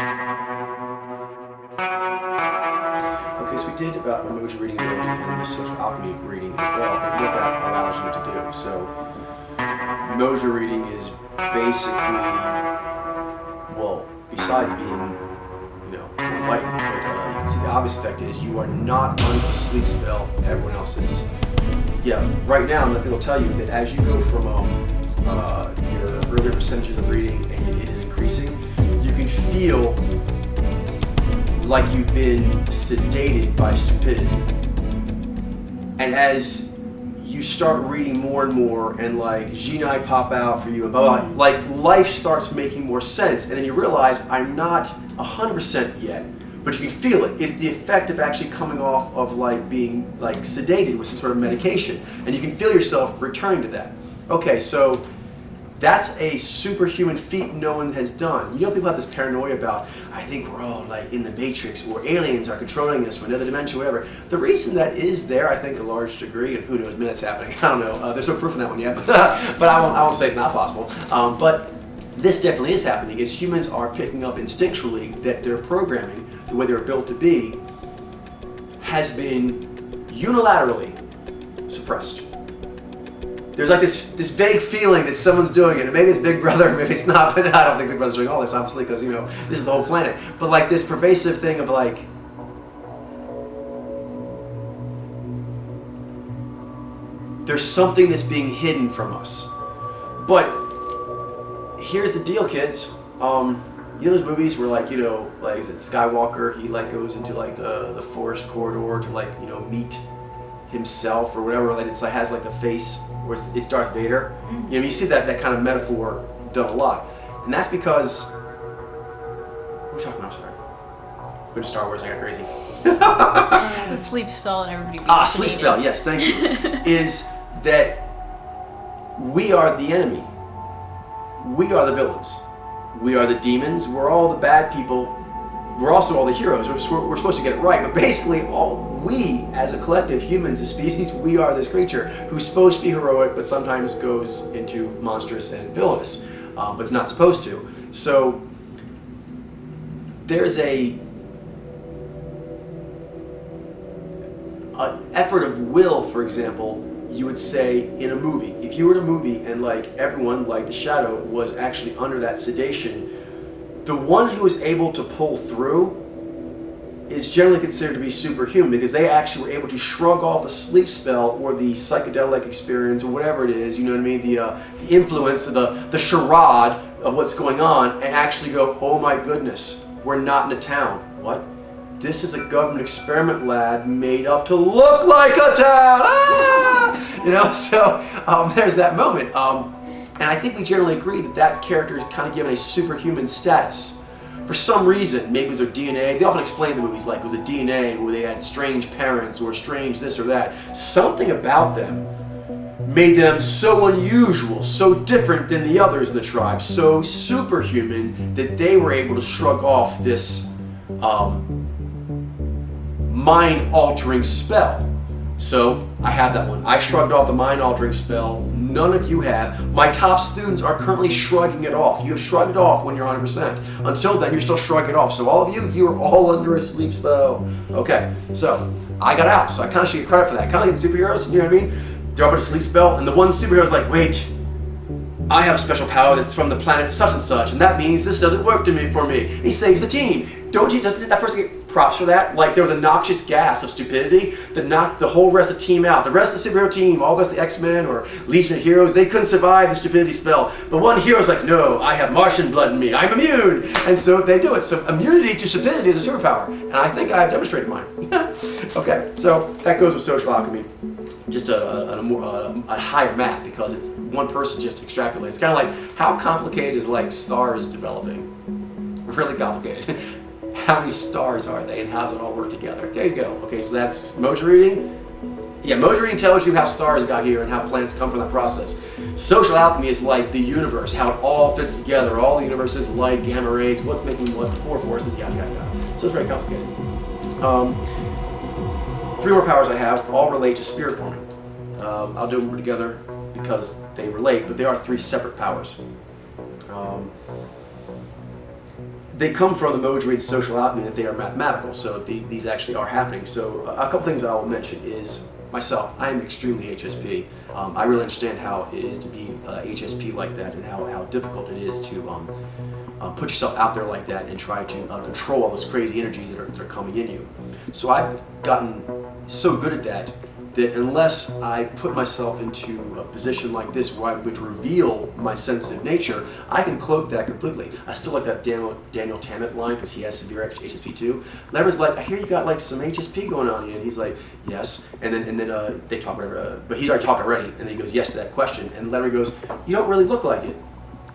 Okay, so we did about emoji reading ability and the social alchemy reading as well, and what that allows you to do. So, emoji reading is basically, well, besides being, enlightened, but you can see the obvious effect is you are not under a sleep spell. Everyone else is. Yeah, right now, nothing will tell you that as you go from your earlier percentages of reading and it is increasing, you can feel like you've been sedated by stupidity. And as you start reading more and more, and like genii pop out for you, and blah, blah, like life starts making more sense, and then you realize I'm not 100% yet, but you can feel it. It's the effect of actually coming off of like being like sedated with some sort of medication, and you can feel yourself returning to that. Okay, so that's a superhuman feat no one has done. You know, people have this paranoia about, I think we're all like in the Matrix, or aliens are controlling us, or another dimension, whatever. The reason that is there, I think, a large degree, and who knows, maybe that's happening, I don't know. There's no proof on that one yet, but I won't say it's not possible. But this definitely is happening, is humans are picking up instinctually that their programming, the way they're built to be, has been unilaterally suppressed. There's like this vague feeling that someone's doing it, and maybe it's Big Brother, maybe it's not, but I don't think Big Brother's doing all this, obviously, because, this is the whole planet. But like this pervasive thing of like, there's something that's being hidden from us. But here's the deal, kids. Those movies where like, like is it Skywalker, he like goes into like the forest corridor to like, meet himself or whatever, like it's like has like the face where it's Darth Vader. You see that kind of metaphor done a lot. And that's because what are we talking about? I'm sorry. We're to Star Wars, I got crazy. The sleep spell and everybody being sleep spell, yes, thank you. Is that we are the enemy. We are the villains. We are the demons. We're all the bad people. We're also all the heroes. We're supposed to get it right, but basically we, as a collective, humans, a species, we are this creature who's supposed to be heroic, but sometimes goes into monstrous and villainous, but it's not supposed to. So there's an effort of will, for example, you would say in a movie. If you were in a movie and like everyone, like the Shadow, was actually under that sedation, the one who is able to pull through is generally considered to be superhuman, because they actually were able to shrug off the sleep spell or the psychedelic experience or whatever it is, you know what I mean, the influence of the charade of what's going on, and actually go, oh my goodness, we're not in a town. What? This is a government experiment lab made up to look like a town. Ah! So there's that moment. And I think we generally agree that character is kind of given a superhuman status. For some reason, maybe it was their DNA. They often explain the movies like it was a DNA, or they had strange parents, or strange this or that. Something about them made them so unusual, so different than the others in the tribe, so superhuman that they were able to shrug off this mind-altering spell. So I have that one. I shrugged off the mind-altering spell. None of you have. My top students are currently shrugging it off. You have shrugged it off when you're 100%. Until then, you're still shrugging it off. So all of you are all under a sleep spell. Okay, so I got out. So I kind of should get credit for that. Kind of like the superheroes, you know what I mean? They're up at a sleep spell, and the one superhero is like, wait, I have a special power that's from the planet such and such, and that means this doesn't work for me. He saves the team. Doesn't that person get props for that? Like there was a noxious gas of stupidity that knocked the whole rest of the team out. The rest of the superhero team, all the rest of the X-Men or Legion of Heroes, they couldn't survive the stupidity spell. But one hero's like, no, I have Martian blood in me. I'm immune. And so they do it. So immunity to stupidity is a superpower. And I think I've demonstrated mine. Okay, so that goes with social alchemy. Just a higher map, because it's one person just extrapolates. It's kind of like, how complicated is like stars developing? Really complicated. How many stars are they, and how does it all work together? There you go. Okay, so that's emoji reading. Yeah, emoji reading tells you how stars got here and how planets come from that process. Social alchemy is like the universe, how it all fits together. All the universes, light, gamma rays, what's making what, the four forces, yada yada yada. So it's very complicated. 3 more powers I have all relate to spirit forming. I'll do them together because they relate, but they are 3 separate powers. they come from the Mojo reading social alchemy, that they are mathematical, so these actually are happening. So a couple things I will mention is myself. I am extremely HSP. I really understand how it is to be HSP like that, and how difficult it is to put yourself out there like that and try to control all those crazy energies that are coming in you. So I've gotten so good at that unless I put myself into a position like this where I would reveal my sensitive nature, I can cloak that completely. I still like that Daniel Tammet line, because he has severe HSP too. Larry's like, I hear you got like some HSP going on, and he's like, yes. And then they talk whatever, but he's already talked already, and then he goes yes to that question, and Larry goes, you don't really look like it.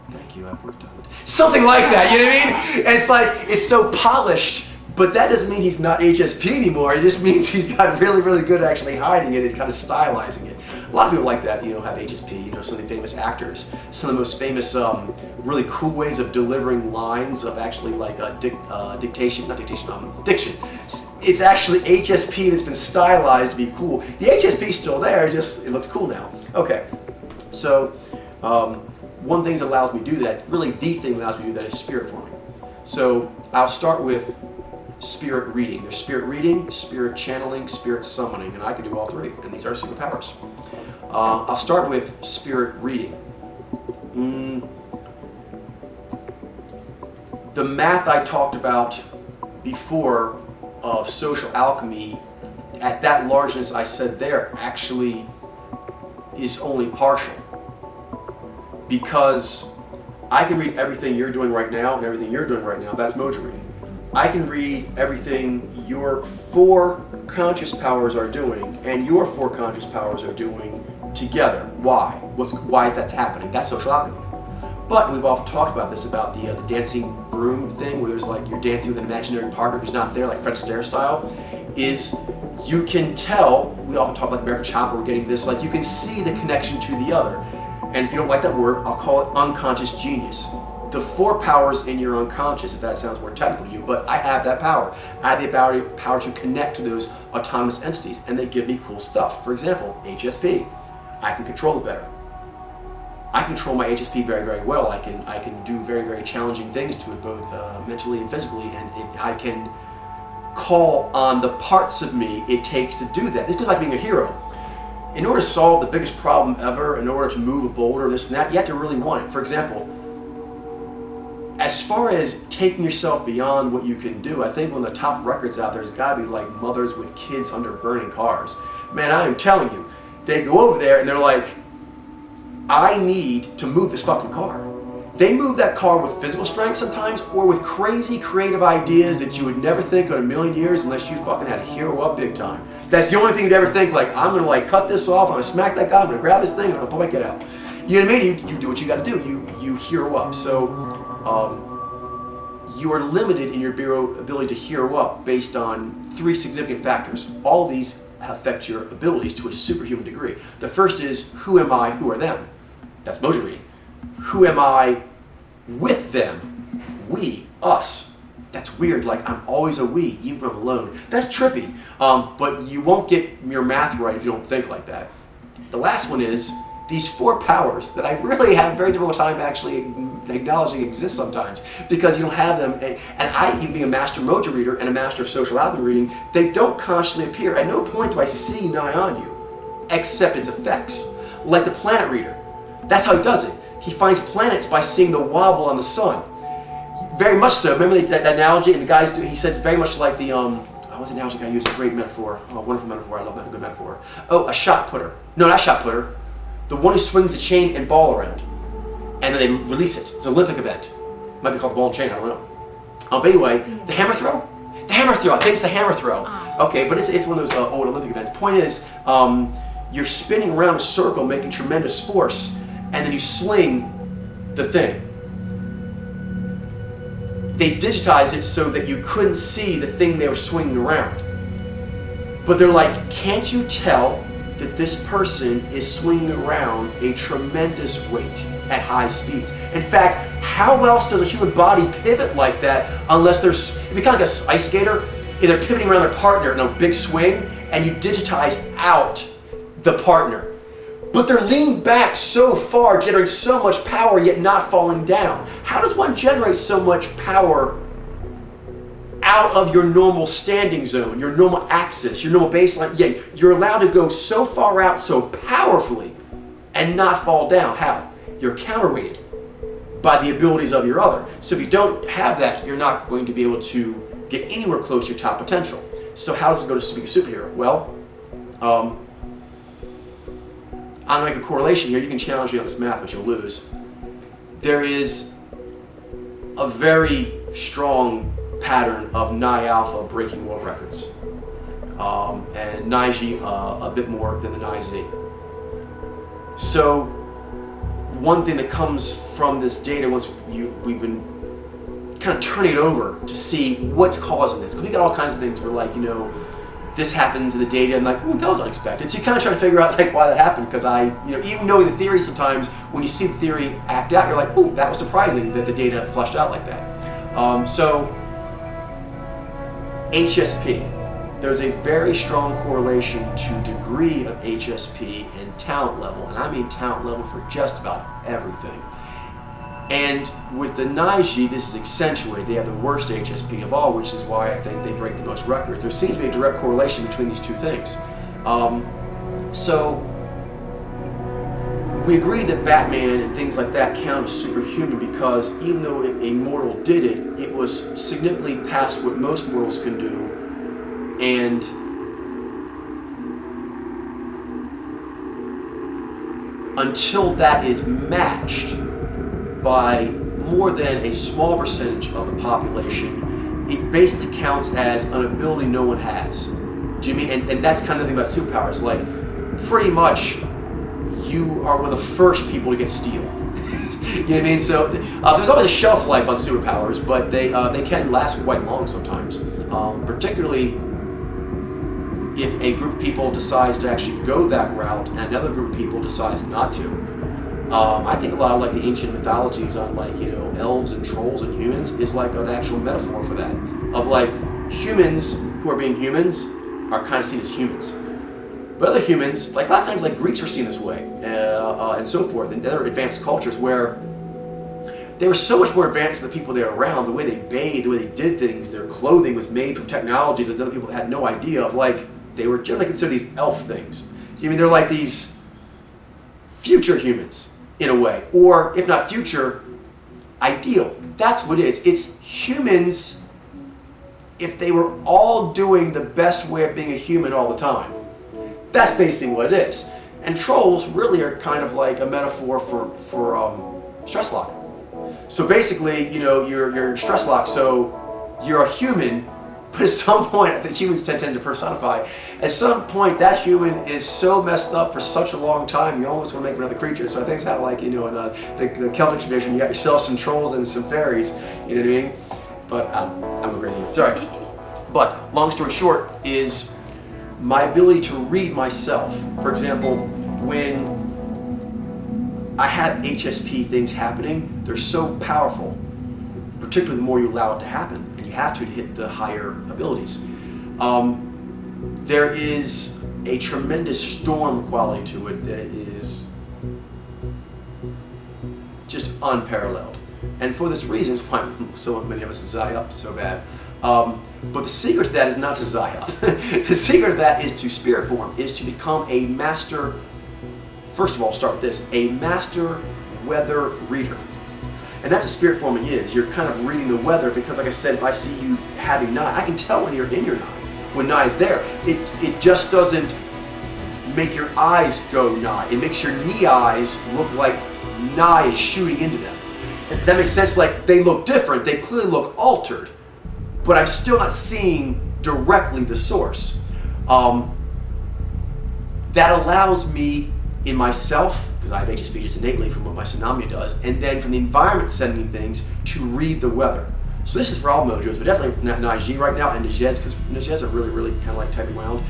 Thank you, I've worked on it. Something like that, you know what I mean? And it's like, it's so polished. But that doesn't mean he's not HSP anymore. It just means he's gotten really, really good at actually hiding it and kind of stylizing it. A lot of people like that, have HSP. Some of the famous actors. Some of the most famous, really cool ways of delivering lines of actually like diction. It's actually HSP that's been stylized to be cool. The HSP's still there, just it looks cool now. Okay, so one thing that allows me to do that, really the thing that allows me to do that, is spirit forming. So I'll start with spirit reading. There's spirit reading, spirit channeling, spirit summoning, and I can do all three, and these are superpowers. I'll start with spirit reading. The math I talked about before of social alchemy, at that largeness I said there, actually is only partial. Because I can read everything you're doing right now and everything you're doing right now. That's Mojo reading. I can read everything your 4 conscious powers are doing and your 4 conscious powers are doing together. Why? Why that's happening? That's social alchemy. But we've often talked about this, about the dancing broom thing, where there's like you're dancing with an imaginary partner who's not there, like Fred Astaire style. Is you can tell. We often talk like American Chopper. We're getting this, like you can see the connection to the other. And if you don't like that word, I'll call it unconscious genius. The 4 powers in your unconscious, if that sounds more technical to you, but I have that power. I have the power to connect to those autonomous entities, and they give me cool stuff. For example, HSP. I can control it better. I control my HSP very, very well. I can do very, very challenging things to it, both mentally and physically, and I can call on the parts of me it takes to do that. This goes back to being a hero. In order to solve the biggest problem ever, in order to move a boulder, this and that, you have to really want it. For example, as far as taking yourself beyond what you can do, I think one of the top records out there has got to be like mothers with kids under burning cars. Man, I am telling you, they go over there and they're like, I need to move this fucking car. They move that car with physical strength sometimes, or with crazy creative ideas that you would never think of in a million years unless you fucking had a hero up big time. That's the only thing you'd ever think, like, I'm gonna like cut this off, I'm gonna smack that guy, I'm gonna grab this thing, and I'm gonna pull my kid out. You know what I mean? You do what you gotta do. You hero up. So you are limited in your ability to hero up based on 3 significant factors. All of these affect your abilities to a superhuman degree. The first is, who am I, who are them? That's Mojo reading. Who am I with them? We, us. That's weird, like I'm always a we, even when I'm alone. That's trippy, but you won't get your math right if you don't think like that. The last one is, these 4 powers that I really have a very difficult time actually acknowledging exist sometimes, because you don't have them. And I, even being a master Mojo reader and a master of social alchemy reading, they don't consciously appear. At no point do I see nigh on you, except its effects. Like the planet reader. That's how he does it. He finds planets by seeing the wobble on the sun. Very much so. Remember that analogy? And the guys do. He says very much like the what's the analogy I use? A great metaphor. Oh, a wonderful metaphor. I love that. A good metaphor. Oh, a shot putter. No, not shot putter. The one who swings the chain and ball around, and then they release it. It's an Olympic event. Might be called the ball and chain. I don't know. But anyway, the hammer throw. The hammer throw. I think it's the hammer throw. Okay, but it's one of those old Olympic events. Point is, you're spinning around a circle, making tremendous force, and then you sling the thing. They digitized it so that you couldn't see the thing they were swinging around. But they're like, can't you tell that this person is swinging around a tremendous weight at high speeds? In fact, how else does a human body pivot like that unless it'd be kind of like an ice skater, if they're pivoting around their partner in a big swing, and you digitize out the partner. But they're leaned back so far, generating so much power, yet not falling down. How does one generate so much power out of your normal standing zone, your normal axis, your normal baseline. Yeah, you're allowed to go so far out so powerfully and not fall down. How? You're counterweighted by the abilities of your other. So if you don't have that, you're not going to be able to get anywhere close to your top potential. So how does it go to being a superhero? Well, I'm going to make a correlation here. You can challenge me on this math, but you'll lose. There is a very strong pattern of Ni Alpha breaking world records, and Ni G a bit more than the Ni Z. So one thing that comes from this data, once we've been kind of turning it over to see what's causing this, because we got all kinds of things where, like, this happens in the data, and like, that was unexpected. So you kind of try to figure out like why that happened, because even knowing the theory, sometimes when you see the theory act out, you're like, oh, that was surprising that the data fleshed out like that. So HSP, there's a very strong correlation to degree of HSP and talent level, and I mean talent level for just about everything. And with the Ni G, this is accentuated. They have the worst HSP of all, which is why I think they break the most records. There seems to be a direct correlation between these two things. So we agree that Batman and things like that count as superhuman because even though a mortal did it, it was significantly past what most mortals can do. And until that is matched by more than a small percentage of the population, it basically counts as an ability no one has. Do you mean? And that's kind of the thing about superpowers. Like, pretty much, you are one of the first people to get steel. You know what I mean? So there's always a shelf life on superpowers, but they can last quite long sometimes. Particularly if a group of people decides to actually go that route and another group of people decides not to. I think a lot of like the ancient mythologies on like, elves and trolls and humans is like an actual metaphor for that. Of like humans who are being humans are kind of seen as humans. But other humans, like a lot of times like Greeks were seen this way, and so forth, and other advanced cultures where they were so much more advanced than the people they were around, the way they bathed, the way they did things, their clothing was made from technologies that other people had no idea of. Like, they were generally considered these elf things. You mean they're like these future humans, in a way, or if not future, ideal. That's what it is. It's humans if they were all doing the best way of being a human all the time. That's basically what it is. And trolls really are kind of like a metaphor for stress lock. So basically, you're stress locked, so you're a human, but at some point, I think humans tend to personify. At some point, that human is so messed up for such a long time, you almost want to make another creature. So I think it's how, like, in the Celtic tradition, you got yourself some trolls and some fairies, you know what I mean? But I'm crazy. Sorry. But long story short is my ability to read myself. For example, when I have HSP things happening, they're so powerful, particularly the more you allow it to happen, and you have to hit the higher abilities. There is a tremendous storm quality to it that is just unparalleled. And for this reason, it's why so many of us desire up so bad. But the secret to that is not to Zaya. The secret to that is to spirit form, is to become a master. First of all, start with this, a master weather reader. And that's what spirit forming is. You're kind of reading the weather because, like I said, if I see you having Ni, I can tell when you're in your Ni, when Ni is there. It just doesn't make your eyes go Ni. It makes your Ni eyes look like Ni is shooting into them. If that makes sense, like they look different, they clearly look altered, but I'm still not seeing directly the source. That allows me in myself, because I have HSP just innately from what my Tsunami does, and then from the environment sending things to read the weather. So this is for all mojos, but definitely not Ni G right now, and Nejez, because Nejez are really, really kind of like tightly wound.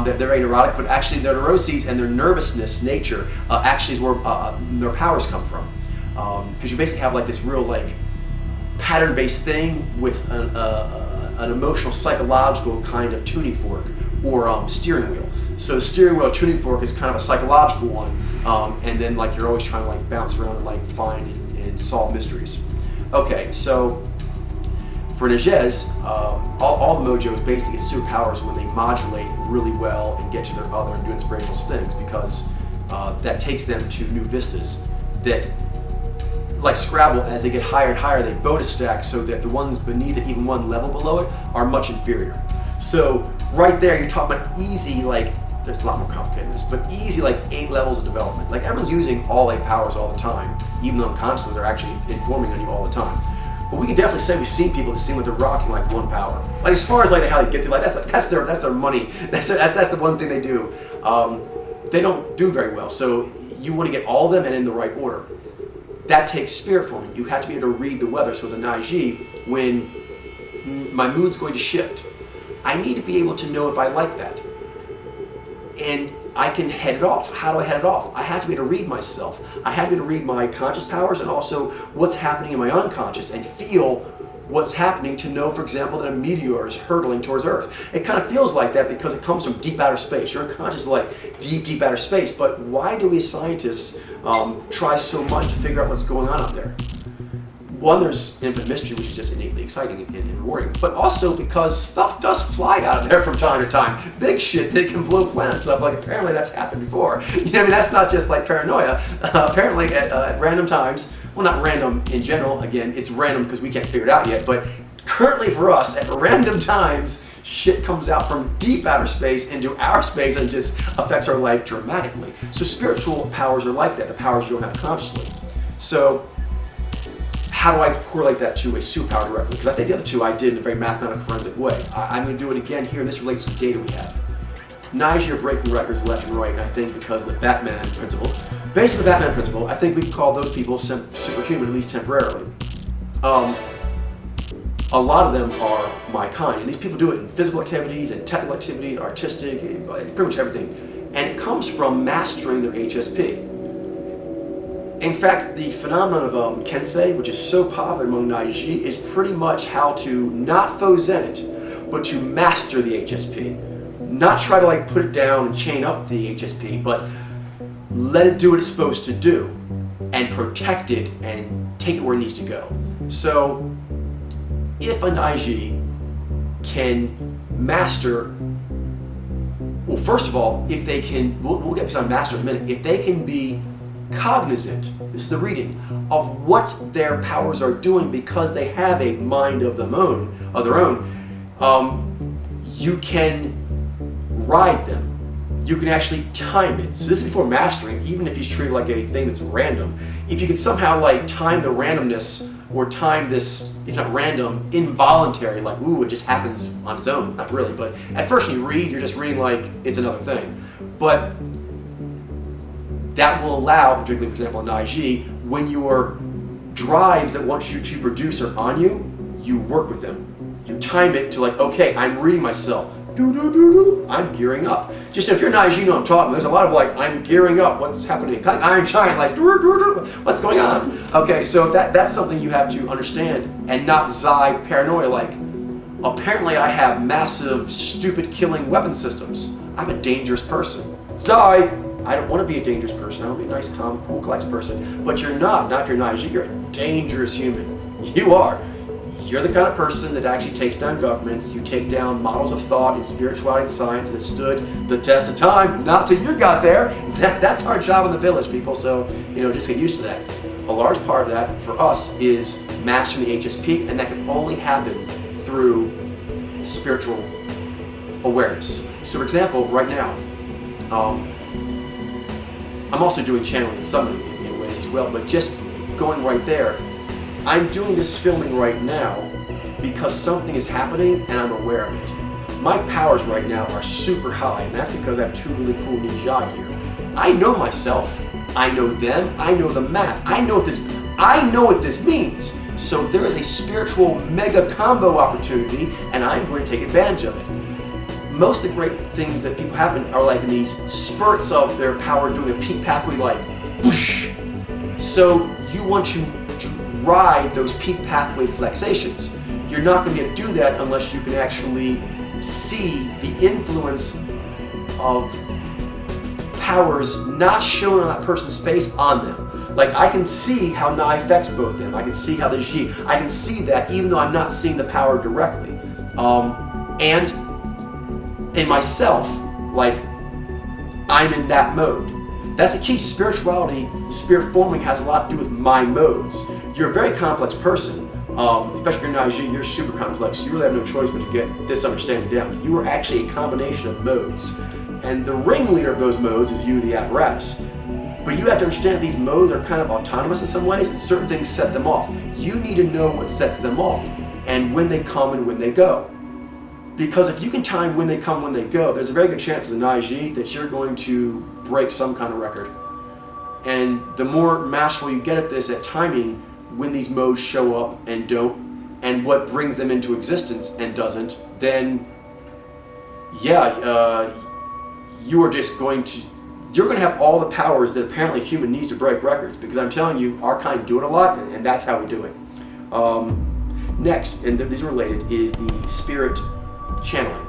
They're very neurotic, but actually their neuroses and their nervousness nature actually is where their powers come from. Because you basically have like this real like pattern-based thing with an emotional, psychological kind of tuning fork or steering wheel. So the steering wheel tuning fork is kind of a psychological one, and then like you're always trying to like bounce around and like find and solve mysteries. Okay, so For Najez, all the mojos basically get superpowers when they modulate really well and get to their other and do inspirational things, because that takes them to new vistas that, like Scrabble, as they get higher and higher, they bonus stack so that the ones beneath it, even one level below it, are much inferior. So right there, you're talking about easy, like, there's a lot more complicated than this, but easy, like 8 levels of development. Like, everyone's using all 8 powers all the time, even though unconsciously they're actually informing on you all the time. But we can definitely say we've seen people that seem like they're rocking like 1 power. Like, as far as like how they get through, like that's their money. That's the one thing they do. They don't do very well. So you want to get all of them and in the right order. That takes spirit forming. You have to be able to read the weather. So as a Naiji, when my mood's going to shift, I need to be able to know if I like that. And I can head it off. How do I head it off? I have to be able to read myself. I have to be able to read my conscious powers and also what's happening in my unconscious and feel what's happening to know, for example, that a meteor is hurtling towards Earth. It kind of feels like that because it comes from deep outer space. Your unconscious is like deep outer space. But why do we scientists try so much to figure out what's going on out there? One, there's infinite mystery, which is just innately exciting and rewarding, but also because stuff does fly out of there from time to time. Big shit that can blow planets up, like apparently that's happened before. You know what I mean? That's not just like paranoia. Apparently at random times, well, not random in general, again, it's random because we can't figure it out yet, but currently for us, at random times, shit comes out from deep outer space into our space and just affects our life dramatically. So spiritual powers are like that, the powers you don't have consciously. So how do I correlate that to a superpower directly? Because I think the other two I did in a very mathematical, forensic way. I'm going to do it again here, and this relates to data we have. Naiji are breaking records left and right, and I think because of the Batman principle. Based on the Batman principle, I think we can call those people superhuman, at least temporarily. A lot of them are my kind, and these people do it in physical activities and technical activities, artistic, pretty much everything. And it comes from mastering their HSP. In fact, the phenomenon of Kensei, which is so popular among Naiji, is pretty much how to not Fozen it, but to master the HSP. Not try to like put it down and chain up the HSP, but let it do what it's supposed to do and protect it and take it where it needs to go. So if a Naiji can master, well, first of all, if they can, we'll get to master in a minute, if they can be cognizant, this is the reading, of what their powers are doing because they have a mind of their own, you can ride them. You can actually time it. So this is before mastering, even if he's treated like a thing that's random. If you can somehow like time the randomness or time this, if not random, involuntary, like, ooh, it just happens on its own. Not really, but at first when you read, you're just reading like it's another thing. But that will allow, particularly for example in Naiji, when your drives that want you to produce are on you, you work with them. You time it to like, okay, I'm reading myself. I'm gearing up. Just if you're Naiji, you know what I'm talking. There's a lot of like, I'm gearing up. What's happening? Iron Giant, like, what's going on? Okay, so that's something you have to understand and not Zai paranoia like, apparently I have massive, stupid killing weapon systems. I'm a dangerous person. Zai, I don't want to be a dangerous person. I want to be a nice, calm, cool, collected person. But you're not. Not if you're Naiji. You're a dangerous human. You are. You're the kind of person that actually takes down governments. You take down models of thought and spirituality and science that stood the test of time. Not till you got there. That's our job in the village, people. So, just get used to that. A large part of that for us is mastering the HSP, and that can only happen through spiritual awareness. So, for example, right now, I'm also doing channeling and summoning in ways as well, but just going right there, I'm doing this filming right now because something is happening and I'm aware of it. My powers right now are super high, and that's because I have 2 really cool ninja here. I know myself, I know them, I know the math, I know what this means. So there is a spiritual mega combo opportunity, and I'm going to take advantage of it. Most of the great things that people happen are like in these spurts of their power doing a peak pathway, like whoosh. So you want to ride those peak pathway flexations. You're not going to be able to do that unless you can actually see the influence of powers not shown on that person's face on them. Like, I can see how Na affects both them. I can see how the Ji. I can see that even though I'm not seeing the power directly. And in myself, like, I'm in that mode. That's the key. Spirituality, spirit forming has a lot to do with my modes. You're a very complex person, especially if you're Na Ji, you're super complex. You really have no choice but to get this understanding down. You are actually a combination of modes. And the ringleader of those modes is you, the apparatus. But you have to understand these modes are kind of autonomous in some ways, and certain things set them off. You need to know what sets them off, and when they come and when they go. Because if you can time when they come, when they go, there's a very good chance as a Na Ji that you're going to break some kind of record. And the more masterful you get at this, at timing, when these modes show up and don't, and what brings them into existence and doesn't, then yeah, you are just going to, you're going to have all the powers that apparently a human needs to break records, because I'm telling you, our kind do it a lot, and that's how we do it. Next, and these are related, is the spirit channeling.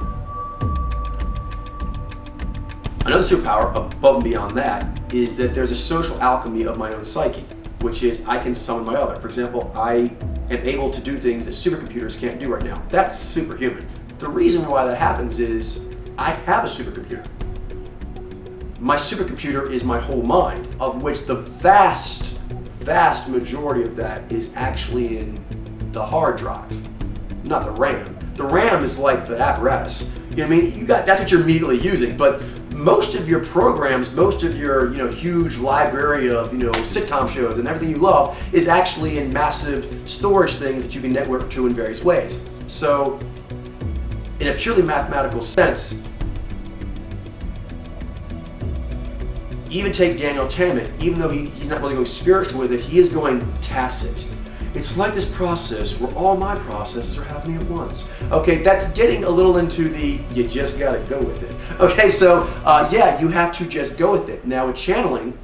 Another superpower above and beyond that is that there's a social alchemy of my own psyche, which is I can summon my other. For example, I am able to do things that supercomputers can't do right now. That's superhuman. The reason why that happens is I have a supercomputer. My supercomputer is my whole mind, of which the vast majority of that is actually in the hard drive, not the RAM. The RAM is like the apparatus. You know what I mean? That's what you're immediately using, but most of your programs, most of your huge library of sitcom shows and everything you love is actually in massive storage things that you can network to in various ways. So, in a purely mathematical sense, even take Daniel Tammet, even though he's not really going spiritual with it, he is going tacit. It's like this process where all my processes are happening at once. Okay, that's getting a little into the, you just gotta go with it. Okay, so yeah, you have to just go with it. Now with channeling,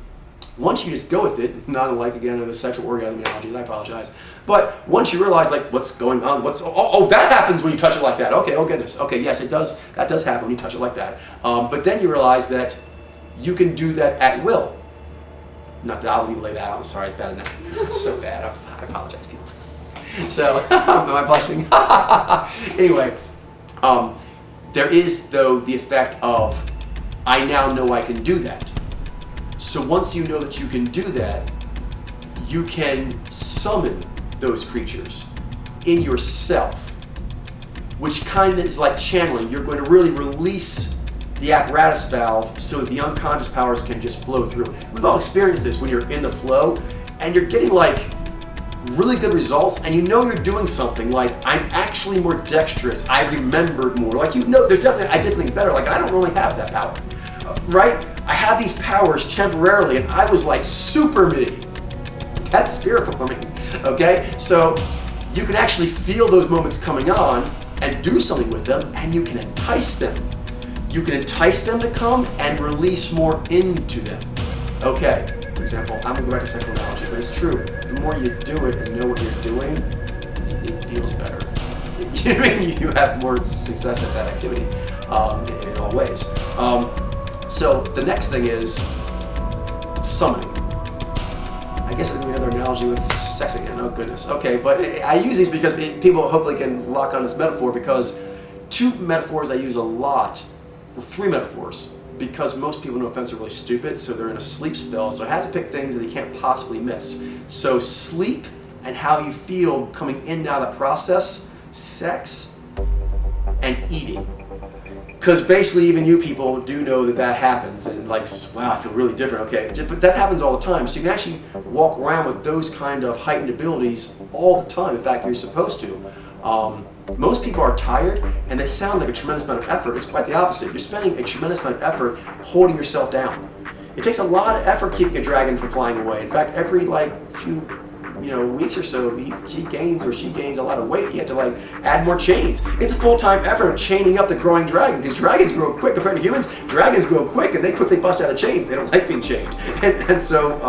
once you just go with it, not unlike again the sexual orgasm analogies, I apologize, but once you realize like what's going on, that happens when you touch it like that. Okay, oh goodness, okay, yes it does, that does happen when you touch it like that. But then you realize that you can do that at will. Not that I'll lay that out. I'm sorry, it's bad enough. It's so bad. I apologize, people. So, am I blushing? Anyway, there is though the effect of I now know I can do that. So once you know that you can do that, you can summon those creatures in yourself, which kind of is like channeling. You're going to really release the apparatus valve so that the unconscious powers can just flow through. We've all experienced this when you're in the flow and you're getting like really good results and you know you're doing something like I'm actually more dexterous, I remembered more. Like there's definitely, I did something better. Like I don't really have that power, right? I have these powers temporarily and I was like super me. That's spirit forming, okay? So you can actually feel those moments coming on and do something with them and you can entice them. You can entice them to come and release more into them. Okay, for example, I'm gonna go back to sexual analogy, but it's true. The more you do it and know what you're doing, it feels better. You know what I mean? You have more success at that activity in all ways. So the next thing is summoning. I guess it's gonna be another analogy with sex again. Oh goodness. Okay, but I use these because people hopefully can lock on this metaphor because two metaphors I use a lot. Well, three metaphors, because most people, no offense, are really stupid, so they're in a sleep spell, so I had to pick things that you can't possibly miss. So sleep and how you feel coming in and out of the process, sex, and eating. Because basically even you people do know that happens, and like, wow, I feel really different, okay, but that happens all the time, so you can actually walk around with those kind of heightened abilities all the time. In fact, you're supposed to. Most people are tired, and that sounds like a tremendous amount of effort. It's quite the opposite. You're spending a tremendous amount of effort holding yourself down. It takes a lot of effort keeping a dragon from flying away. In fact, every few weeks or so, he gains or she gains a lot of weight. You have to add more chains. It's a full-time effort of chaining up the growing dragon, because dragons grow quick compared to humans. Dragons grow quick, and they quickly bust out of chains. They don't like being chained. And so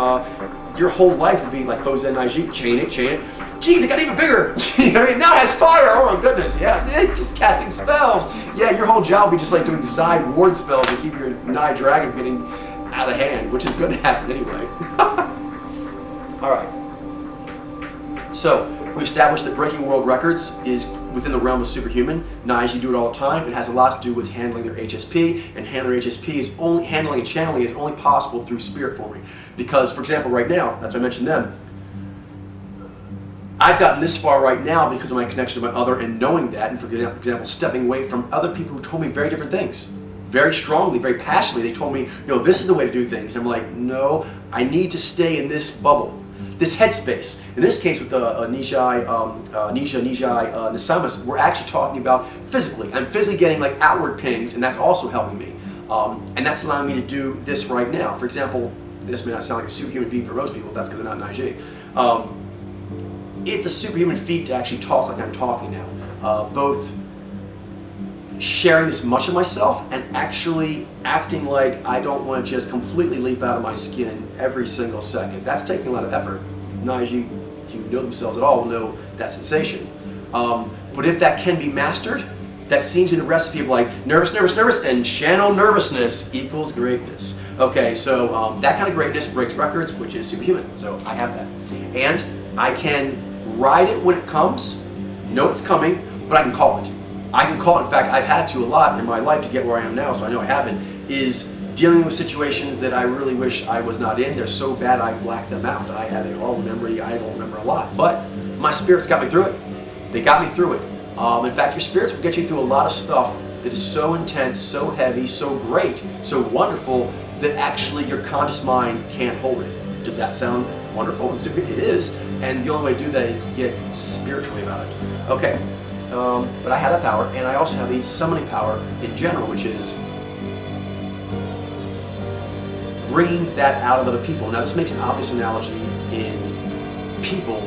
your whole life would be like Fozen Naiji, chain it. Geez, it got even bigger. You know what I mean? Now it has fire. Oh my goodness. Yeah, just casting spells. Yeah, your whole job would be just like doing Zai ward spells to keep your Nai dragon getting out of hand, which is going to happen anyway. All right. So we established that breaking world records is within the realm of superhuman. Naiji do it all the time. It has a lot to do with handling their HSP, and handling HSP is only handling and channeling is only possible through spirit forming. Because, for example, right now, that's why I mentioned them. I've gotten this far right now because of my connection to my other and knowing that, and for example, stepping away from other people who told me very different things. Very strongly, very passionately, they told me, this is the way to do things. I'm like, no, I need to stay in this bubble, this headspace. In this case with Nijai Nisamas, we're actually talking about physically. I'm physically getting like outward pings, and that's also helping me. And that's allowing me to do this right now. For example, this may not sound like a superhuman feat for most people, that's because they're not Naiji. It's a superhuman feat to actually talk like I'm talking now. Both sharing this much of myself and actually acting like I don't want to just completely leap out of my skin every single second. That's taking a lot of effort. Naiji, who know themselves at all, will know that sensation. But if that can be mastered, that seems to be the recipe of like nervous, nervous, nervous, and channel nervousness equals greatness. Okay, so that kind of greatness breaks records, which is superhuman. So I have that. And I can ride it when it comes, know it's coming, but I can call it. I can call it. In fact, I've had to a lot in my life to get where I am now, so I know I haven't, is dealing with situations that I really wish I was not in. They're so bad I black them out. I have a horrible memory, I don't remember a lot. But my spirits got me through it. They got me through it. In fact, your spirits will get you through a lot of stuff that is so intense, so heavy, so great, so wonderful, that actually your conscious mind can't hold it. Does that sound wonderful and super? It is, and the only way to do that is to get spiritually about it. Okay, but I have that power, and I also have the summoning power in general, which is bringing that out of other people. Now this makes an obvious analogy in people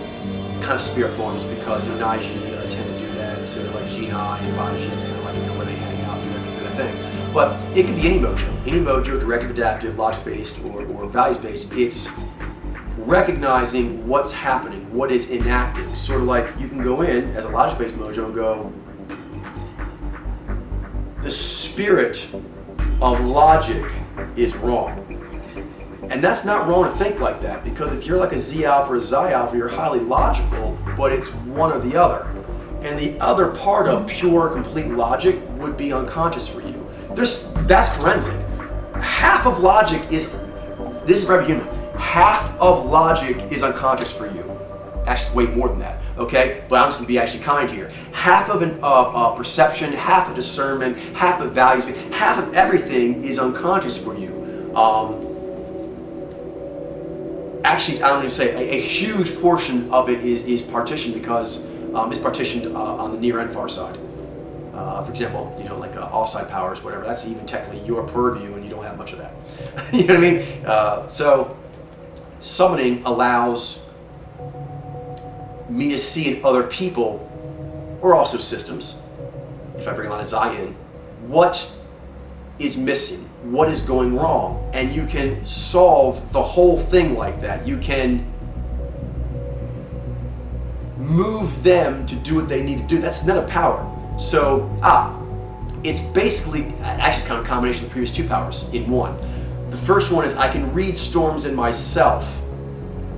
kind of spirit forms, because Naiji tend to do that, so like Jinai and Baji, it's kind of like where they hang out, do their thing. But it could be any mojo, directive, adaptive, logic-based, or values-based. It's recognizing what's happening, what is enacting. Sort of like you can go in as a logic-based mojo and go, the spirit of logic is wrong. And that's not wrong to think like that, because if you're like a Z alpha or Xi alpha, you're highly logical, but it's one or the other. And the other part of pure, complete logic would be unconscious for you. That's forensic. Half of logic is, this is very human, half of logic is unconscious for you. Actually, it's way more than that, okay? But I'm just gonna be actually kind here. Half of perception, half of discernment, half of values, half of everything is unconscious for you. Actually, I'm gonna say a huge portion of it is partitioned, because it's partitioned on the near and far side. For example, like offside powers, whatever, that's even technically your purview, and you don't have much of that. You know what I mean? So summoning allows me to see in other people, or also systems, if I bring a lot of Xi in, what is missing, what is going wrong, and you can solve the whole thing like that. You can move them to do what they need to do. That's another power. So, it's basically, actually it's kind of a combination of the previous two powers in one. The first one is I can read storms in myself,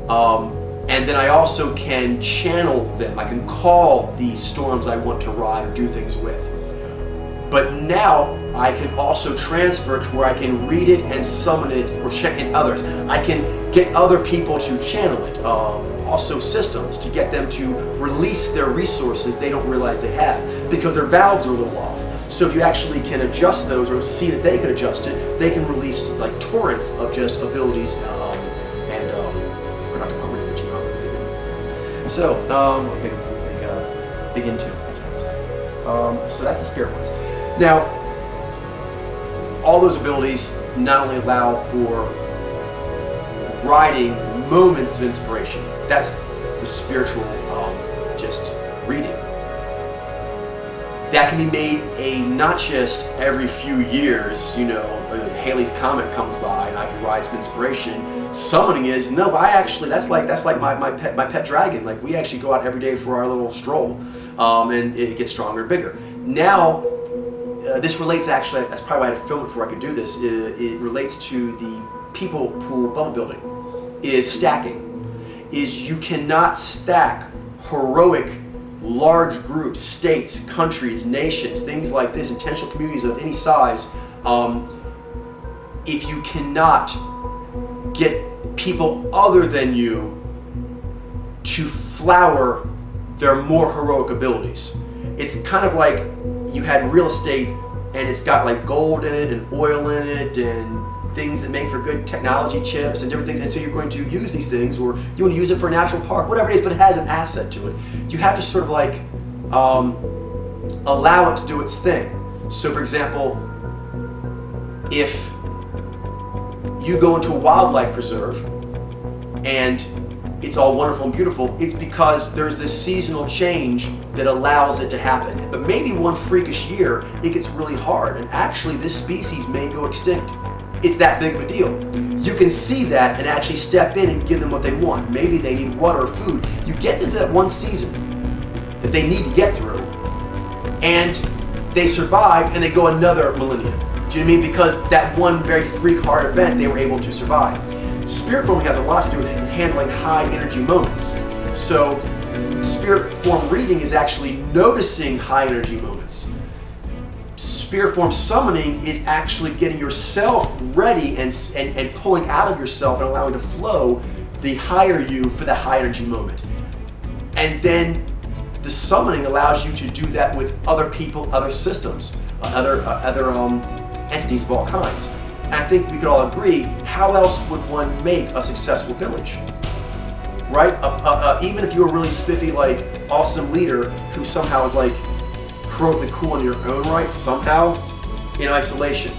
and then I also can channel them. I can call these storms I want to ride or do things with. But now I can also transfer it to where I can read it and summon it or check in others. I can get other people to channel it. Also systems, to get them to release their resources they don't realize they have, because their valves are a little off. So if you actually can adjust those, or see that they can adjust it, they can release like torrents of just abilities and productive harmony, which so big into. So that's the spirit ones. Now, all those abilities not only allow for riding moments of inspiration. That's the spiritual, just reading. That can be made not just every few years, Halley's Comet comes by and I can ride some inspiration. Summoning is, no, that's like my pet dragon. Like, we actually go out every day for our little stroll, and it gets stronger and bigger. Now, this relates actually, that's probably why I had to film it before I could do this, it relates to the people pool bubble building, is stacking. is you cannot stack heroic large groups, states, countries, nations, things like this, intentional communities of any size, if you cannot get people other than you to flower their more heroic abilities. It's kind of like you had real estate and it's got like gold in it and oil in it and things that make for good technology chips and different things, and so you're going to use these things, or you want to use it for a natural park, whatever it is, but it has an asset to it. You have to sort of like allow it to do its thing. So for example, if you go into a wildlife preserve and it's all wonderful and beautiful, it's because there's this seasonal change that allows it to happen. But maybe one freakish year, it gets really hard, and actually this species may go extinct. It's that big of a deal. You can see that and actually step in and give them what they want. Maybe they need water or food. You get into that one season that they need to get through, and they survive and they go another millennium. Do you know what I mean? Because that one very freak hard event, they were able to survive. Spirit forming has a lot to do with handling high energy moments. So spirit form reading is actually noticing high energy moments. Spirit form summoning is actually getting yourself ready and pulling out of yourself and allowing to flow the higher you for that high energy moment. And then the summoning allows you to do that with other people, other systems, other entities of all kinds. And I think we could all agree, how else would one make a successful village? Right? Even if you're a really spiffy, like, awesome leader who somehow is like heroically cool in your own right, somehow in isolation,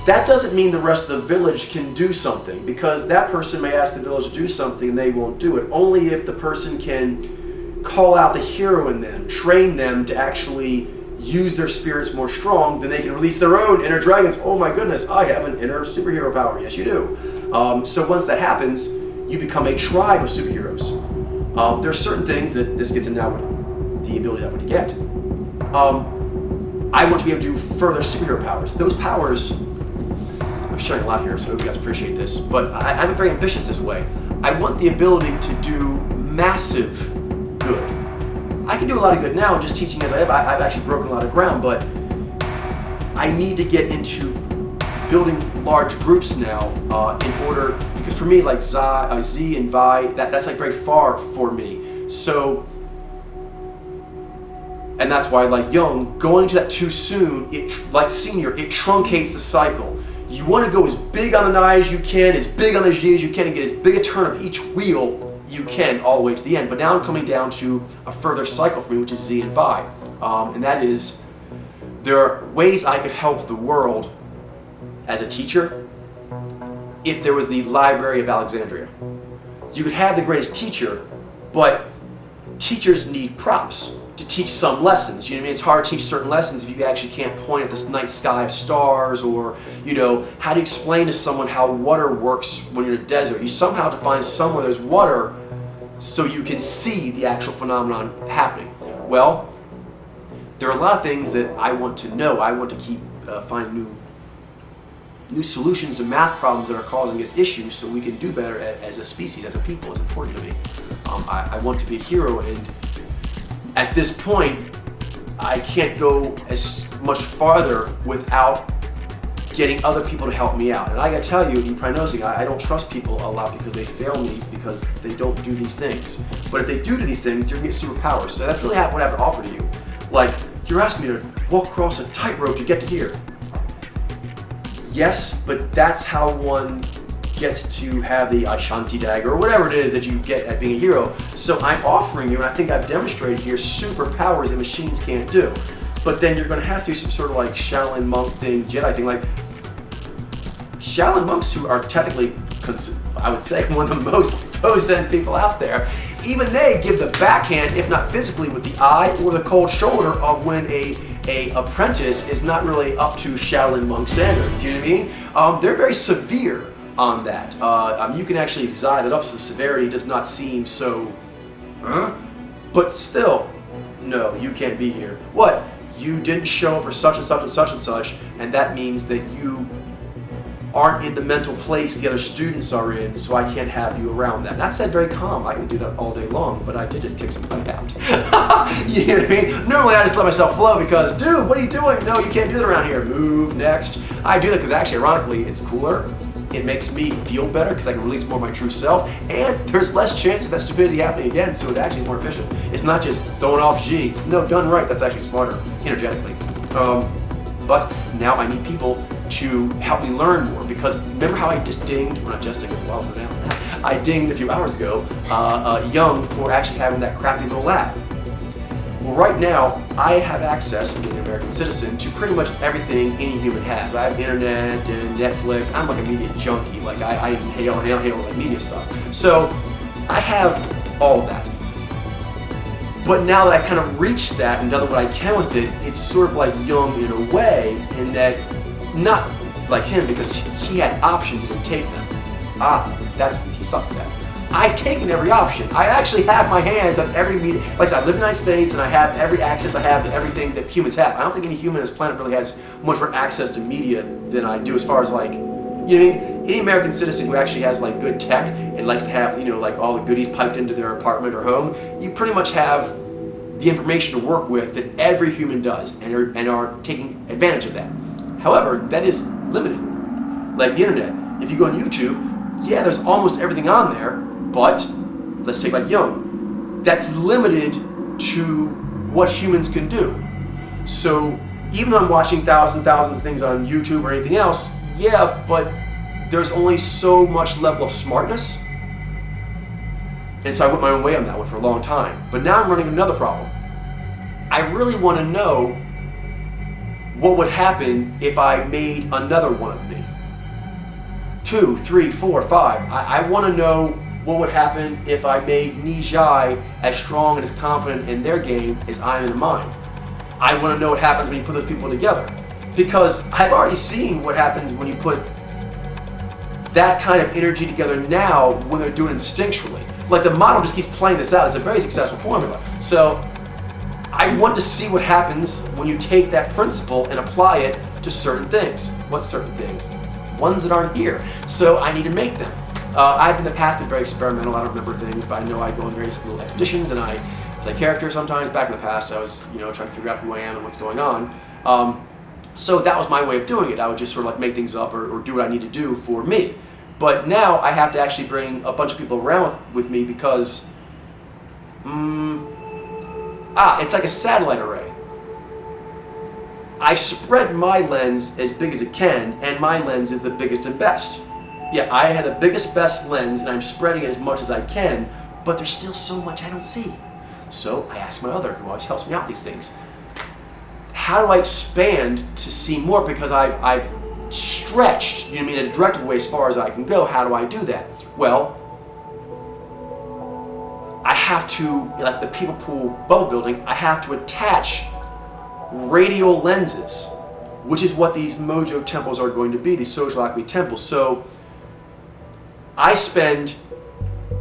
that doesn't mean the rest of the village can do something, because that person may ask the village to do something and they won't do it. Only if the person can call out the hero in them, train them to actually use their spirits more strong, then they can release their own inner dragons. Oh my goodness, I have an inner superhero power. Yes, you do. So once that happens, you become a tribe of superheroes. There are certain things that this gets in now with the ability that I want to get. I want to be able to do further superhero powers. Those powers, I'm sharing a lot here, so I hope you guys appreciate this, but I'm very ambitious this way. I want the ability to do massive good. I can do a lot of good now, just teaching as I have. I've actually broken a lot of ground, but I need to get into building large groups now in order, because for me, like Z and Vi, that's like very far for me. So, and that's why, like young, going to that too soon, like senior, it truncates the cycle. You want to go as big on the Nai as you can, as big on the G as you can, and get as big a turn of each wheel you can all the way to the end. But now I'm coming down to a further cycle for me, which is Z and Vi. And that is, there are ways I could help the world as a teacher if there was the Library of Alexandria. You could have the greatest teacher, but teachers need props to teach some lessons. You know what I mean? It's hard to teach certain lessons if you actually can't point at this night sky of stars, or, you know, how do you explain to someone how water works when you're in a desert? You somehow have to find somewhere there's water so you can see the actual phenomenon happening. Well, there are a lot of things that I want to know. I want to keep finding new solutions to math problems that are causing us issues so we can do better as a species, as a people. It's important to me. I want to be a hero, and at this point, I can't go as much farther without getting other people to help me out. And I gotta tell you, in prognosing, I don't trust people a lot because they fail me because they don't do these things. But if they do these things, you're gonna get superpowers. So that's really what I have to offer to you. Like, you're asking me to walk across a tightrope to get to here. Yes, but that's how one gets to have the Ashanti dagger, or whatever it is that you get at being a hero. So I'm offering you, and I think I've demonstrated here, superpowers that machines can't do. But then you're going to have to do some sort of like Shaolin monk thing, Jedi thing. Like, Shaolin monks, who are technically, I would say, one of the most potent people out there, even they give the backhand, if not physically, with the eye or the cold shoulder of when a apprentice is not really up to Shaolin monk standards. You know what I mean? They're very severe on that. You can actually dial it up so the severity does not seem so, but still, no, you can't be here. What? You didn't show up for such and such and such and such, and that means that you aren't in the mental place the other students are in, so I can't have you around that. And that said very calm. I can do that all day long, but I did just kick somebody out. You know what I mean? Normally I just let myself flow because, dude, what are you doing? No, you can't do that around here. Move, next. I do that because actually, ironically, it's cooler. It makes me feel better because I can release more of my true self, and there's less chance of that stupidity happening again, so it's actually more efficient. It's not just throwing off G. No, done right, that's actually smarter, energetically. But now I need people to help me learn more, because remember how I just dinged, well not just dinged, it was a while ago now, I dinged a few hours ago, Young for actually having that crappy little lab. Well, right now, I have access, being an American citizen, to pretty much everything any human has. I have internet and Netflix. I'm like a media junkie. Like, I inhale like media stuff. So, I have all of that. But now that I kind of reached that and done what I can with it, it's sort of like Jung in a way, in that, not like him, because he had options, he didn't take them. That's what he sucked for that. I've taken every option. I actually have my hands on every media. Like I said, I live in the United States and I have every access I have to everything that humans have. I don't think any human on this planet really has much more access to media than I do, as far as like, you know what I mean? Any American citizen who actually has like good tech and likes to have, you know, like all the goodies piped into their apartment or home, you pretty much have the information to work with that every human does, and are taking advantage of that. However, that is limited. Like the internet. If you go on YouTube, yeah, there's almost everything on there. But let's take like Jung. That's limited to what humans can do. So even though I'm watching thousands of things on YouTube or anything else, yeah, but there's only so much level of smartness. And so I went my own way on that one for a long time. But now I'm running another problem. I really want to know what would happen if I made another one of me. 2, 3, 4, 5. I want to know what would happen if I made Nijai as strong and as confident in their game as I am in mine. I want to know what happens when you put those people together. Because I've already seen what happens when you put that kind of energy together now when they're doing it instinctually. Like the model just keeps playing this out. It's a very successful formula. So I want to see what happens when you take that principle and apply it to certain things. What certain things? Ones that aren't here. So I need to make them. I've in the past been very experimental. I don't remember things, but I know I go on various little expeditions and I play characters sometimes. Back in the past, I was, you know, trying to figure out who I am and what's going on. So that was my way of doing it. I would just sort of like make things up or do what I need to do for me. But now I have to actually bring a bunch of people around with me because, it's like a satellite array. I've spread my lens as big as it can, and my lens is the biggest and best. Yeah, I had the biggest, best lens, and I'm spreading it as much as I can, but there's still so much I don't see. So I asked my other, who always helps me out with these things, how do I expand to see more? Because I've stretched, you know what I mean, in a directive way as far as I can go. How do I do that? Well, I have to, like the people pool bubble building, I have to attach radial lenses, which is what these Mojo temples are going to be, these social alchemy temples. So I spend,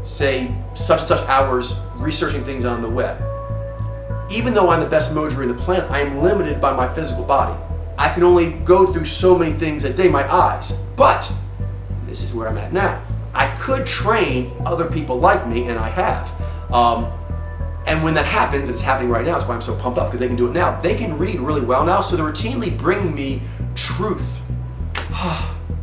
say, such and such hours researching things on the web. Even though I'm the best Mojo in the planet, I am limited by my physical body. I can only go through so many things a day, my eyes. But this is where I'm at now. I could train other people like me, and I have. And when that happens, it's happening right now, that's why I'm so pumped up, because they can do it now. They can read really well now, so they're routinely bringing me truth.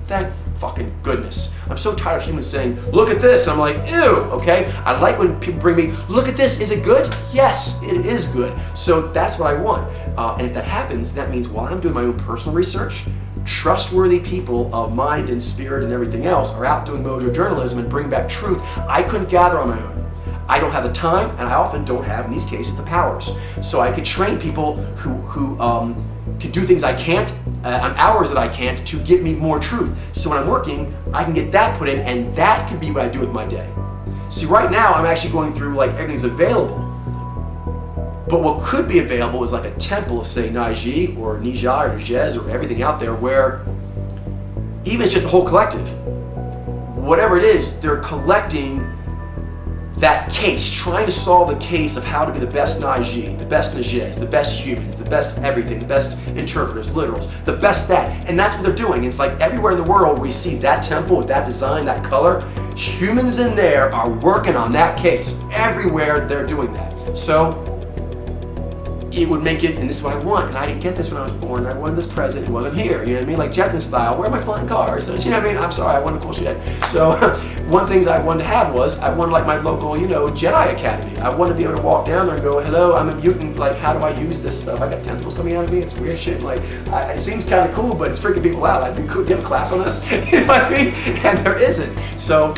Thank fucking goodness. I'm so tired of humans saying, look at this. I'm like, ew, okay? I like when people bring me, look at this, is it good? Yes, it is good. So that's what I want. And if that happens, that means while I'm doing my own personal research, trustworthy people of mind and spirit and everything else are out doing Mojo journalism and bring back truth I couldn't gather on my own. I don't have the time, and I often don't have, in these cases, the powers. So I could train people who can do things I can't, on hours that I can't, to get me more truth. So when I'm working, I can get that put in, and that could be what I do with my day. See, right now, I'm actually going through, like, everything's available. But what could be available is like a temple of, say, Naiji, or Nijai, or Nijez, or everything out there, where even it's just the whole collective. Whatever it is, they're collecting that case, trying to solve the case of how to be the best Najee, the best Najes, the best humans, the best everything, the best interpreters, literals, the best that. And that's what they're doing. It's like everywhere in the world where you see that temple with that design, that color, humans in there are working on that case. Everywhere they're doing that. So it would make it, and this is what I want, and I didn't get this when I was born. I wanted this present, it wasn't here, you know what I mean? Like Jetson style, where are my flying cars? So, you know what I mean? I'm sorry, I wanted cool shit. So one of the things I wanted to have was, I wanted like my local, you know, Jedi Academy. I wanted to be able to walk down there and go, hello, I'm a mutant, like how do I use this stuff? I got tentacles coming out of me, it's weird shit. Like, it seems kind of cool, but it's freaking people out. Like, could you have a class on this? You know what I mean? And there isn't. So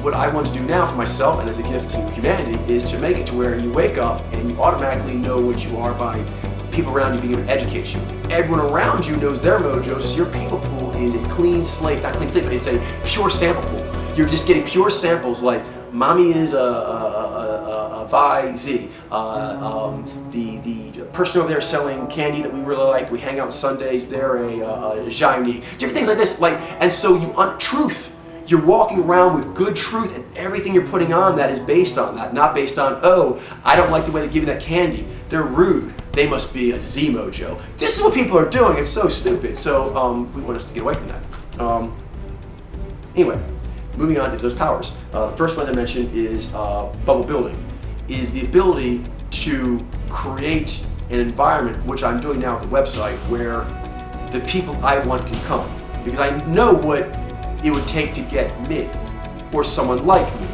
what I want to do now for myself and as a gift to humanity is to make it to where you wake up and you automatically know what you are by people around you being able to educate you. Everyone around you knows their mojo, so your people pool is a clean slate, not clean slate, but it's a pure sample pool. You're just getting pure samples like mommy is a Vi Z. The person over there selling candy that we really like, we hang out Sundays, they're a Jaini. Different things like this, like, and so truth. You're walking around with good truth, and everything you're putting on that is based on that, not based on, oh, I don't like the way they give you that candy. They're rude. They must be a Z mojo. This is what people are doing. It's so stupid. So we want us to get away from that. Anyway, moving on to those powers. The first one I mentioned is bubble building, is the ability to create an environment, which I'm doing now at the website, where the people I want can come. Because I know what it would take to get me, or someone like me.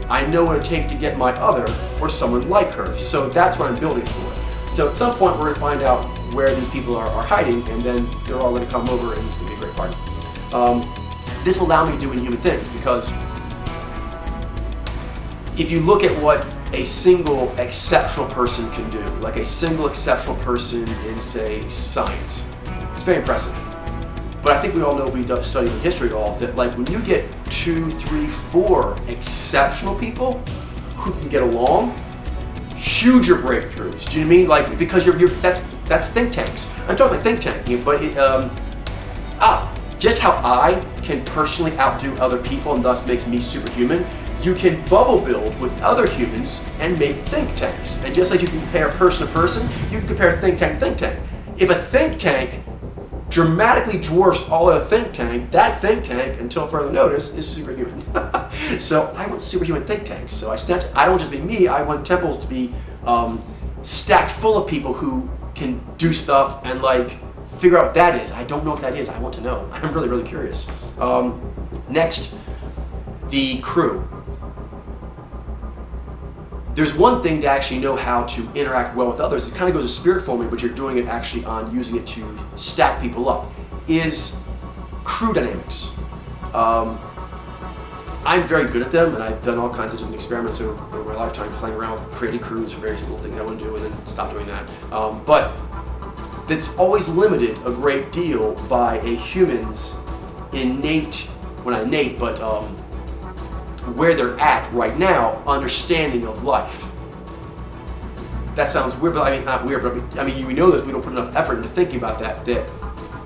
I know what it would take to get my other, or someone like her. So that's what I'm building for. So at some point we're going to find out where these people are hiding, and then they're all going to come over and it's going to be a great party. This will allow me to do inhuman things, because if you look at what a single exceptional person can do, like a single exceptional person in, say, science, it's very impressive. But I think we all know, if we study the history at all, that like when you get 2, 3, 4 exceptional people who can get along, huger breakthroughs. Do you know what I mean? Like, because that's think tanks. I'm talking about think tank, but just how I can personally outdo other people and thus makes me superhuman. You can bubble build with other humans and make think tanks. And just like you can compare person to person, you can compare think tank to think tank. If a think tank dramatically dwarfs all other think tank, that think tank, until further notice, is superhuman. So I want superhuman think tanks. So I don't want just be me, I want temples to be stacked full of people who can do stuff and like figure out what that is. I don't know what that is, I want to know. I'm really, really curious. Next, the crew. There's one thing to actually know how to interact well with others. It kind of goes to spirit forming, but you're doing it actually on using it to stack people up, is crew dynamics. I'm very good at them, and I've done all kinds of different experiments over my lifetime playing around with creating crews for various little things I want to do and then stop doing that. But that's always limited a great deal by a human's innate, well not innate, but where they're at right now, understanding of life. That sounds weird, but I mean, not weird, but I mean, we know this, we don't put enough effort into thinking about that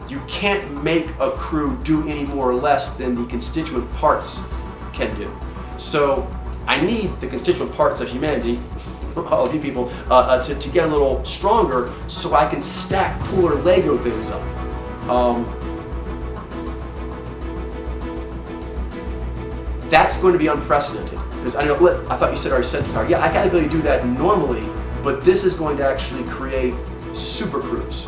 you can't make a crew do any more or less than the constituent parts can do. So I need the constituent parts of humanity, all of you people, to get a little stronger so I can stack cooler Lego things up. That's going to be unprecedented, because I thought you already said the power. Yeah, I got the ability to do that normally, but this is going to actually create super crews.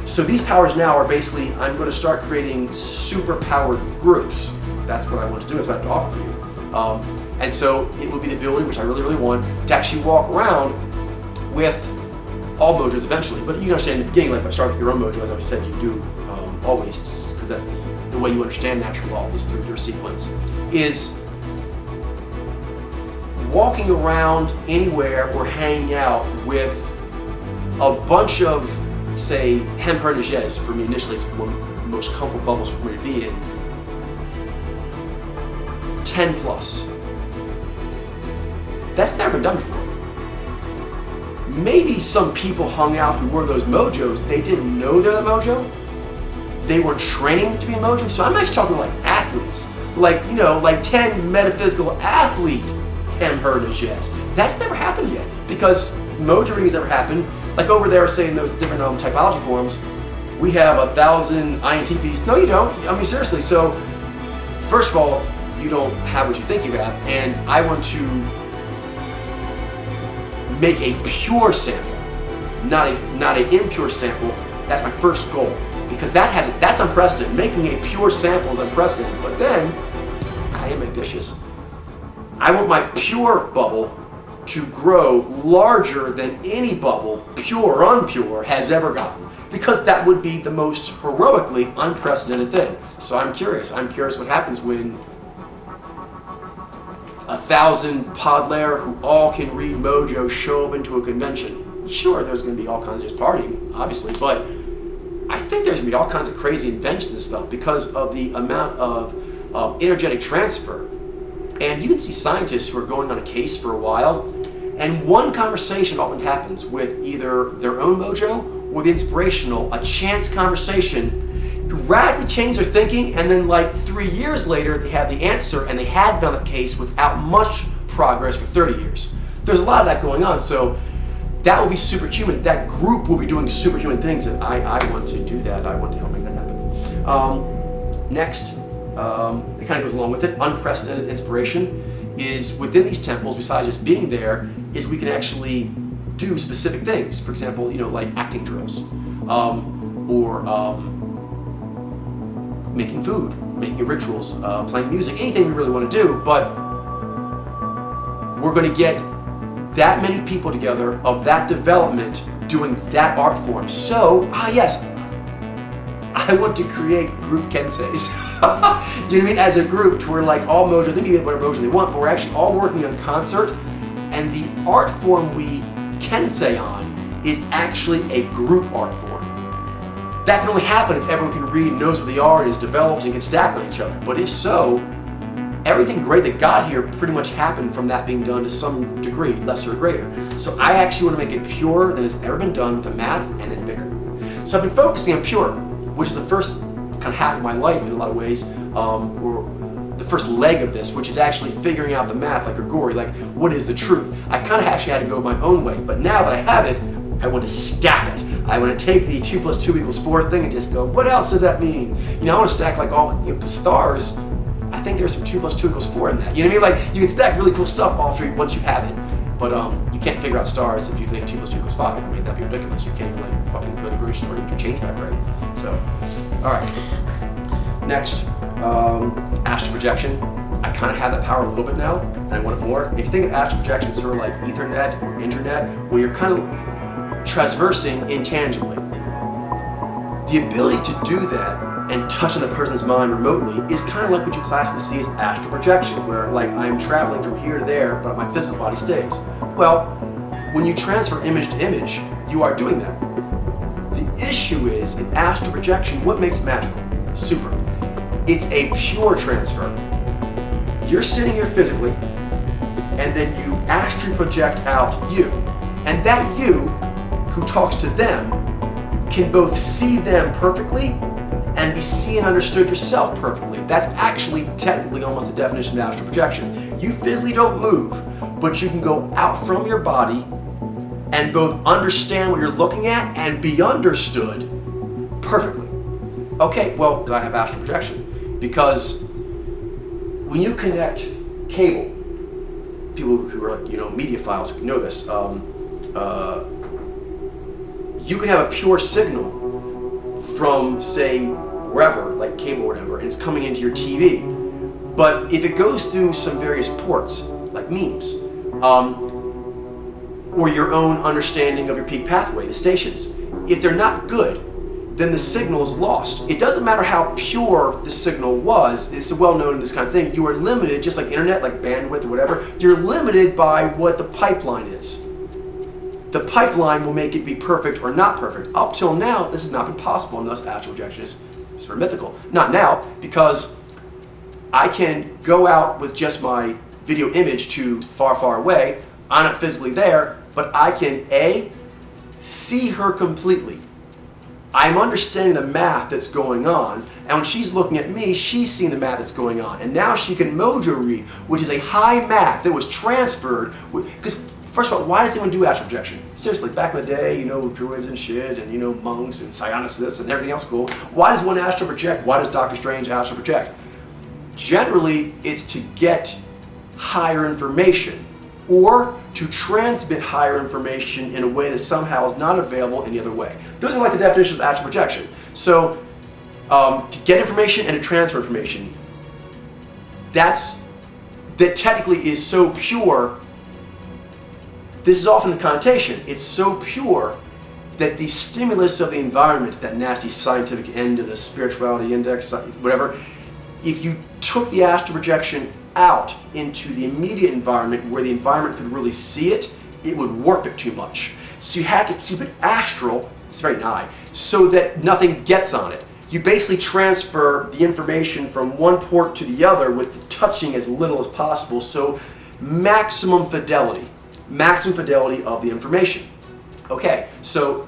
So these powers now are basically, I'm going to start creating super powered groups. That's what I want to do, that's what I have to offer for you. And so it would be the ability, which I really, really want, to actually walk around with all mojos eventually. But you can understand in the beginning, like by starting with your own mojo, as I said, you do always, because that's the way you understand natural law is through your sequence, is walking around anywhere or hanging out with a bunch of, say, Hempernages. For me initially, it's one of the most comfortable bubbles for me to be in. 10 plus. That's never been done before. Maybe some people hung out who were those mojos, they didn't know they're the mojo. They were training to be a mojo. So I'm actually talking like athletes. Like, you know, like 10 metaphysical athlete M. Hernandez. That's never happened yet because Mojo reading has never happened. Like over there, say in those different typology forums, we have 1,000 INTPs. No, you don't. I mean, seriously. So, first of all, you don't have what you think you have, and I want to make a pure sample, not an impure sample. That's my first goal because that's unprecedented. Making a pure sample is unprecedented. But then, I am ambitious. I want my pure bubble to grow larger than any bubble, pure or impure, has ever gotten. Because that would be the most heroically unprecedented thing. So I'm curious. I'm curious what happens when 1,000 Podlayer who all can read Mojo show up into a convention. Sure, there's going to be all kinds of just partying, obviously, but I think there's going to be all kinds of crazy inventions and stuff because of the amount of energetic transfer. And you can see scientists who are going on a case for a while, and one conversation often happens with either their own Mojo or the inspirational, a chance conversation to radically change their thinking, and then like 3 years later they have the answer and they had been on the case without much progress for 30 years. There's a lot of that going on, so that will be superhuman. That group will be doing superhuman things, and I want to do that. I want to help make that happen. Next, it kind of goes along with it, unprecedented inspiration is within these temples, besides just being there, is we can actually do specific things. For example, like acting drills, or making food, making rituals, playing music, anything we really want to do, but we're going to get that many people together of that development doing that art form. So, yes, I want to create group kenseis. You know what I mean? As a group, to where like all Mojos, they can get whatever Mojo they want, but we're actually all working on concert, and the art form we kensei on is actually a group art form. That can only happen if everyone can read, knows what the art is, developed, and can stack on each other. But if so, everything great that got here pretty much happened from that being done to some degree, lesser or greater. So I actually want to make it purer than it's ever been done with the math, and then bigger. So I've been focusing on pure, which is the first kind of half of my life in a lot of ways, or the first leg of this, which is actually figuring out the math like Grigori, like what is the truth. I kind of actually had to go my own way, but now that I have it, I want to stack it. I want to take the 2 + 2 = 4 thing and just go, what else does that mean? I want to stack like all the stars. I think there's some 2 + 2 = 4 in that. You know what I mean? Like you can stack really cool stuff once you have it. But you can't figure out stars if you think 2 + 2 = 5. I mean, that'd be ridiculous. You can't even like fucking go to the grocery store and do change back, right? So, all right. Next, astral projection. I kind of have that power a little bit now, and I want it more. If you think of astral projection as sort of like Ethernet or internet, where you're kind of traversing intangibly. The ability to do that and touch on the person's mind remotely is kind of like what you classically see as astral projection, where like I'm traveling from here to there, but my physical body stays. Well, when you transfer image to image, you are doing that. The issue is, in astral projection, what makes it magical? Super. It's a pure transfer. You're sitting here physically, and then you astrally project out you. And that you, who talks to them, can both see them perfectly and be seen and understood yourself perfectly. That's actually technically almost the definition of astral projection. You physically don't move, but you can go out from your body and both understand what you're looking at and be understood perfectly. Okay, well, I have astral projection because when you connect cable, people who are like, media files know this, you can have a pure signal from, say, wherever, like cable or whatever, and it's coming into your TV. But if it goes through some various ports, like memes, or your own understanding of your peak pathway, the stations, if they're not good, then the signal is lost. It doesn't matter how pure the signal was, it's well known in this kind of thing, you are limited, just like internet, like bandwidth or whatever, you're limited by what the pipeline is. The pipeline will make it be perfect or not perfect. Up till now, this has not been possible, and thus astral projection is sort of mythical. Not now, because I can go out with just my video image to far, far away. I'm not physically there, but I can A, see her completely, I'm understanding the math that's going on, and when she's looking at me, she's seeing the math that's going on. And now she can mojo read, which is a high math that was transferred. Because, first of all, why does anyone do astral projection? Seriously, back in the day, you know, druids and shit, and, you know, monks and psionists and everything else cool. Why does one astral project? Why does Doctor Strange astral project? Generally, it's to get higher information, or to transmit higher information in a way that somehow is not available any other way. Those are like the definitions of astral projection. So, to get information and to transfer information, that technically is so pure. This is often the connotation. It's so pure that the stimulus of the environment, that nasty scientific end of the spirituality index, whatever, if you took the astral projection out into the immediate environment where the environment could really see it, it would warp it too much. So you have to keep it astral, it's very nigh, so that nothing gets on it. You basically transfer the information from one port to the other with touching as little as possible, so maximum fidelity of the information. Okay, so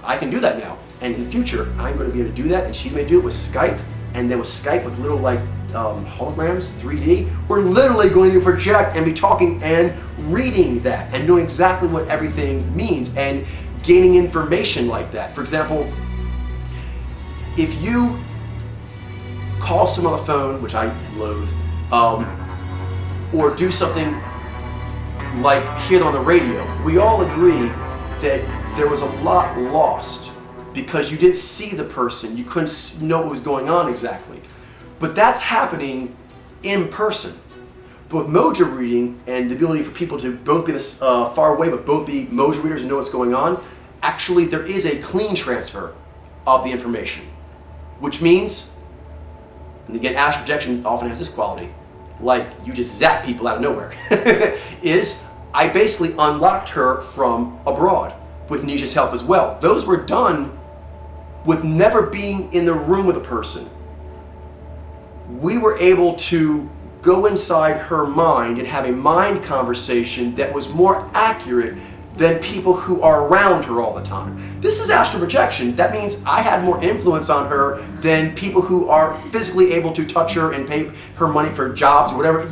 I can do that now, and in the future I'm going to be able to do that, and she's going to do it with Skype, and then with Skype with little like holograms, 3D, we're literally going to project and be talking and reading that and knowing exactly what everything means and gaining information like that. For example, if you call someone on the phone, which I loathe, or do something like hear them on the radio, we all agree that there was a lot lost because you didn't see the person, you couldn't know what was going on exactly. But that's happening in person. Both mojo reading and the ability for people to both be this far away but both be mojo readers and know what's going on, actually there is a clean transfer of the information. Which means, and again, astral projection often has this quality, like you just zap people out of nowhere, is I basically unlocked her from abroad with Nisha's help as well. Those were done with never being in the room with a person. We were able to go inside her mind and have a mind conversation that was more accurate than people who are around her all the time. This is astral projection. That means I had more influence on her than people who are physically able to touch her and pay her money for jobs or whatever.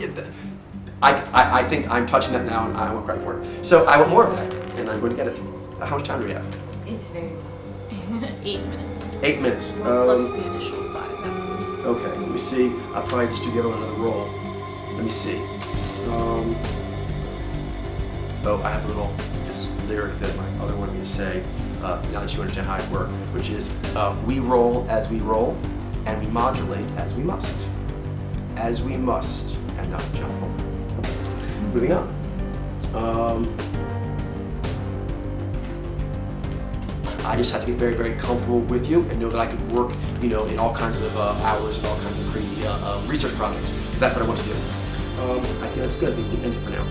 I think I'm touching that now and I want credit for it. So I want more of that and I'm going to get it. How much time do we have? It's very possible. 8 minutes. 8 minutes. Plus the additional 5. Okay, let me see. I'll probably just do the other one another roll. Let me see. Oh, I have a little just lyric that my other wanted me to say, now that you understand how I work, which is, we roll as we roll, and we modulate as we must. As we must, and not jumble. Moving on. I just have to get very, very comfortable with you and know that I could work, you know, in all kinds of hours and all kinds of crazy research projects, because that's what I want to do. I think that's good. We can end it for now.